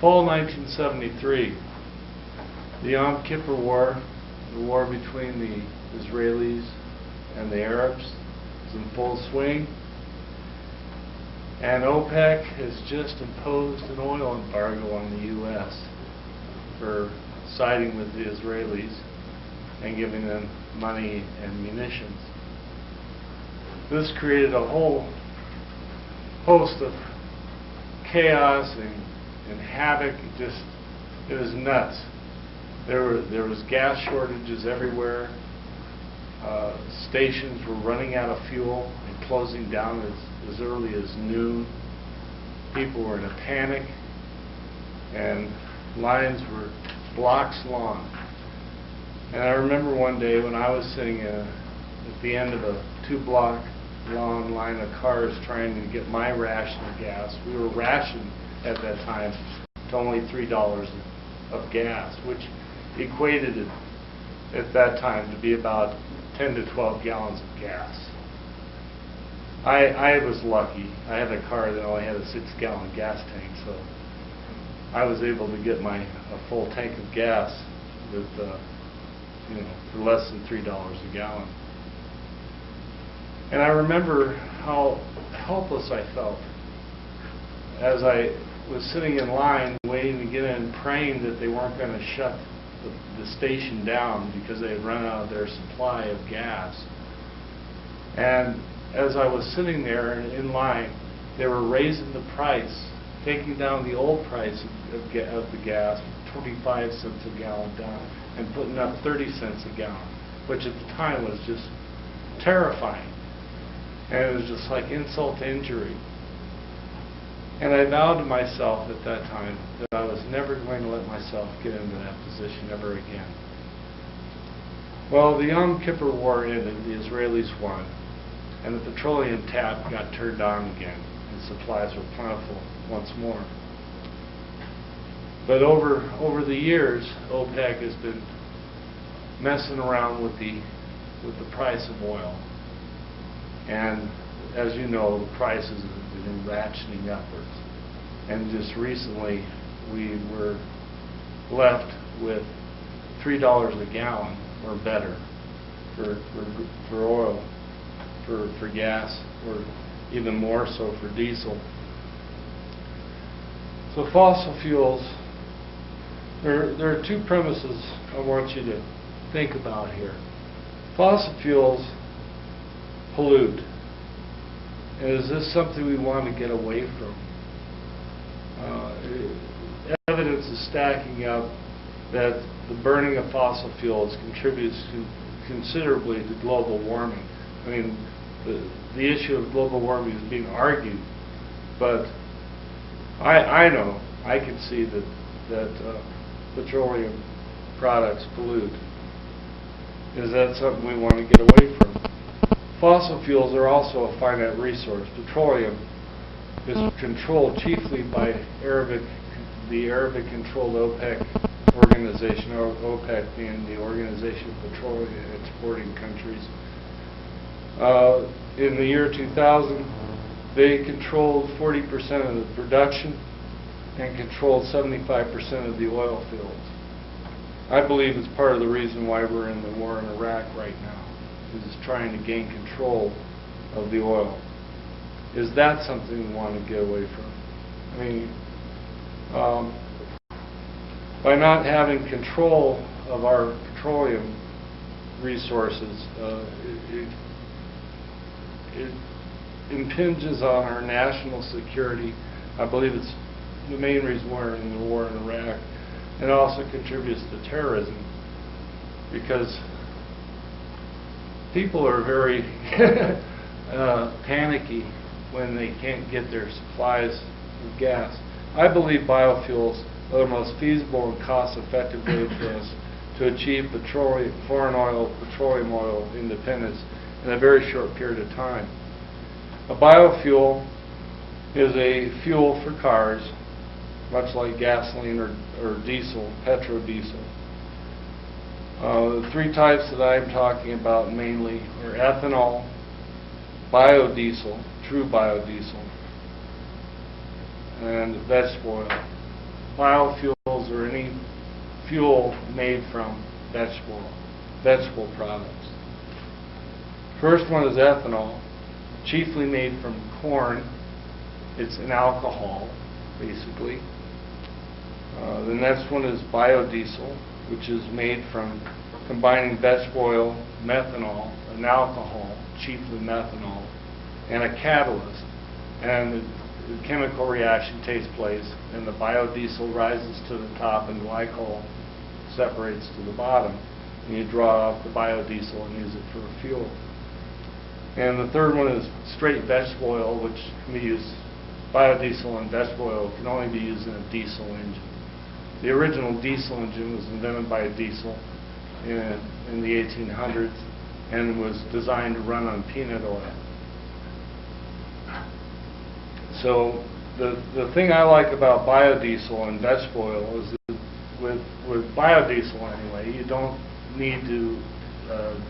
Fall 1973, the Yom Kippur War, the war between the Israelis and the Arabs, is in full swing. And OPEC has just imposed an oil embargo on the U.S. for siding with the Israelis and giving them money and munitions. This created a whole host of chaos and havoc. It was nuts. There was gas shortages everywhere. Stations were running out of fuel and closing down as early as noon. People were in a panic, and lines were blocks long. And I remember one day when I was sitting at the end of a 2-block long line of cars trying to get my ration of gas. We were rationed at that time to only $3 of gas, which equated at that time to be about 10 to 12 gallons of gas. I was lucky. I had a car that only had a 6-gallon gas tank, so I was able to get a full tank of gas with, for less than $3 a gallon. And I remember how helpless I felt as I was sitting in line waiting to get in, praying that they weren't going to shut the station down because they had run out of their supply of gas. And as I was sitting there in line, they were raising the price, taking down the old price of the gas, 25 cents a gallon down, and putting up 30 cents a gallon, which at the time was just terrifying. And it was just like insult to injury. And I vowed to myself at that time that I was never going to let myself get into that position ever again. Well, the Yom Kippur War ended, the Israelis won, and the petroleum tap got turned on again, and supplies were plentiful once more. But over the years, OPEC has been messing around with the price of oil. And as you know, the prices have been ratcheting upwards. And just recently, we were left with $3 a gallon or better for oil, for gas, or even more so for diesel. So fossil fuels, there are two premises I want you to think about here. Fossil fuels pollute. And is this something we want to get away from? Evidence is stacking up that the burning of fossil fuels contributes considerably to global warming. I mean, the issue of global warming is being argued, but I know, I can see that petroleum products pollute. Is that something we want to get away from? Fossil fuels are also a finite resource. Petroleum is controlled chiefly by the Arabic-controlled OPEC organization, or OPEC being the Organization of Petroleum Exporting Countries. In the year 2000, they controlled 40% of the production and controlled 75% of the oil fields. I believe it's part of the reason why we're in the war in Iraq right now, is trying to gain control of the oil. Is that something we want to get away from? I mean, by not having control of our petroleum resources, it impinges on our national security. I believe it's the main reason we're in the war in Iraq. It also contributes to terrorism, because people are very panicky when they can't get their supplies of gas. I believe biofuels are the most feasible and cost-effective way for us to achieve petroleum oil independence in a very short period of time. A biofuel is a fuel for cars, much like gasoline or diesel, petro-diesel. The three types that I'm talking about mainly are ethanol, biodiesel, true biodiesel, and vegetable oil. biofuels or any fuel made from vegetable products. First one is ethanol, chiefly made from corn. It's an alcohol, basically. The next one is biodiesel, which is made from combining vegetable oil, methanol, an alcohol, chiefly methanol, and a catalyst. And the chemical reaction takes place, and the biodiesel rises to the top, and glycol separates to the bottom. And you draw off the biodiesel and use it for a fuel. And the third one is straight vegetable oil, which can be used, biodiesel and vegetable oil can only be used in a diesel engine. The original diesel engine was invented by a diesel in the 1800s and was designed to run on peanut oil. So the thing I like about biodiesel and vegetable oil is that with biodiesel anyway, you don't need to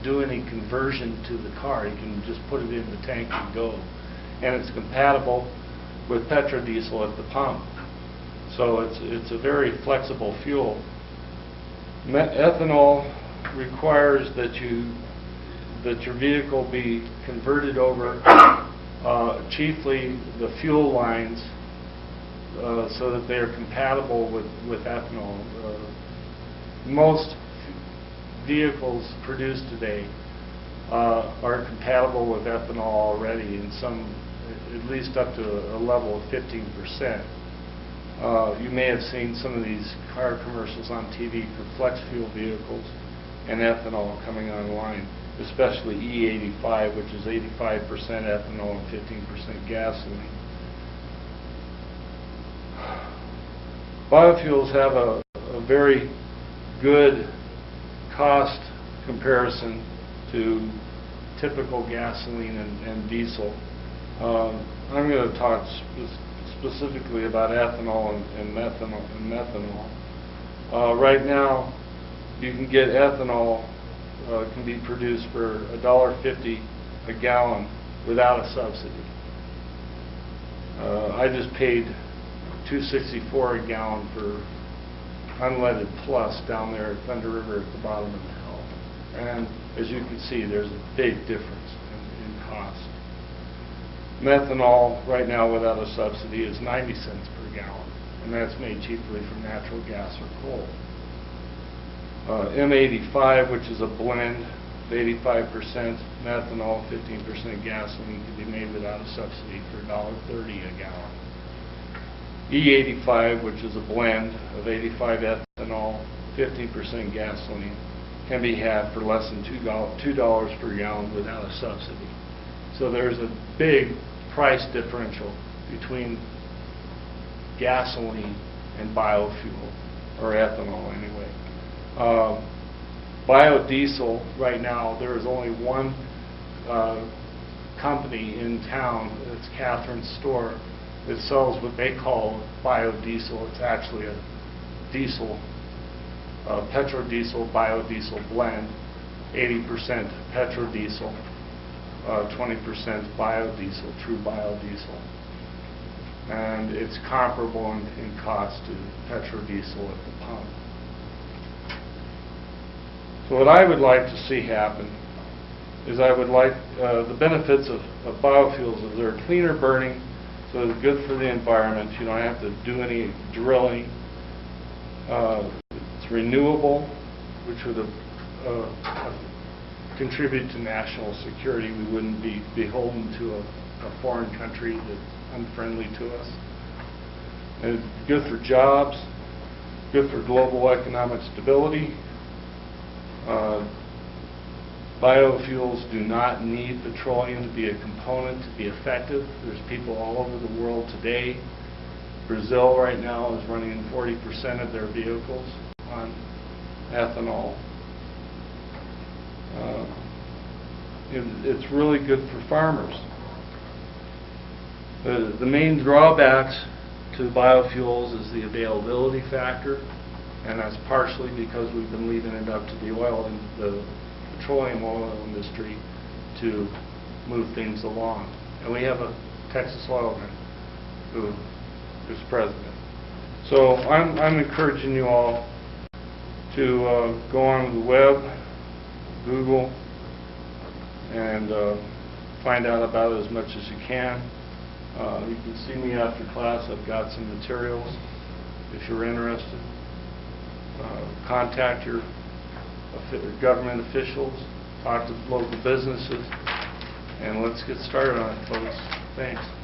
do any conversion to the car. You can just put it in the tank and go. And it's compatible with petro-diesel at the pump. So it's a very flexible fuel. Ethanol requires that your vehicle be converted over chiefly the fuel lines so that they are compatible with ethanol. Most vehicles produced today are compatible with ethanol already, and some at least up to a level of 15%. You may have seen some of these car commercials on TV for flex fuel vehicles and ethanol coming online, especially E85, which is 85% ethanol and 15% gasoline. Biofuels have a very good cost comparison to typical gasoline and diesel. I'm going to talk specifically about ethanol and methanol. Right now, you can get ethanol can be produced for $1.50 a gallon without a subsidy. I just paid $2.64 a gallon for unleaded plus down there at Thunder River at the bottom of the hill. And as you can see, there's a big difference in cost. Methanol right now without a subsidy is 90 cents per gallon, and that's made chiefly from natural gas or coal. M85, which is a blend of 85% methanol, 15% gasoline, can be made without a subsidy for $1.30 a gallon. E85, which is a blend of 85 ethanol, 15% gasoline, can be had for less than $2 per gallon without a subsidy. So there's a big price differential between gasoline and biofuel, or ethanol anyway. Biodiesel, right now, there is only one company in town, it's Catherine's Store, that sells what they call biodiesel. It's actually a diesel, petro-diesel, biodiesel blend, 80% petro-diesel, 20% biodiesel, true biodiesel. And it's comparable in cost to petro-diesel at the pump. So what I would like to see happen is I would like the benefits of biofuels is they're cleaner burning, so it's good for the environment. You don't have to do any drilling. It's renewable, which would contribute to national security. We wouldn't be beholden to a foreign country that's unfriendly to us. And it's good for jobs, good for global economic stability. Biofuels do not need petroleum to be a component to be effective. There's people all over the world today. Brazil right now is running 40% of their vehicles on ethanol. It's really good for farmers. The main drawbacks to biofuels is the availability factor, and that's partially because we've been leaving it up to the petroleum oil industry to move things along. And we have a Texas oilman who is president. So I'm encouraging you all to go on the web, Google, and find out about it as much as you can. You can see me after class. I've got some materials if you're interested. Contact your government officials, talk to local businesses, and let's get started on it, folks. Thanks.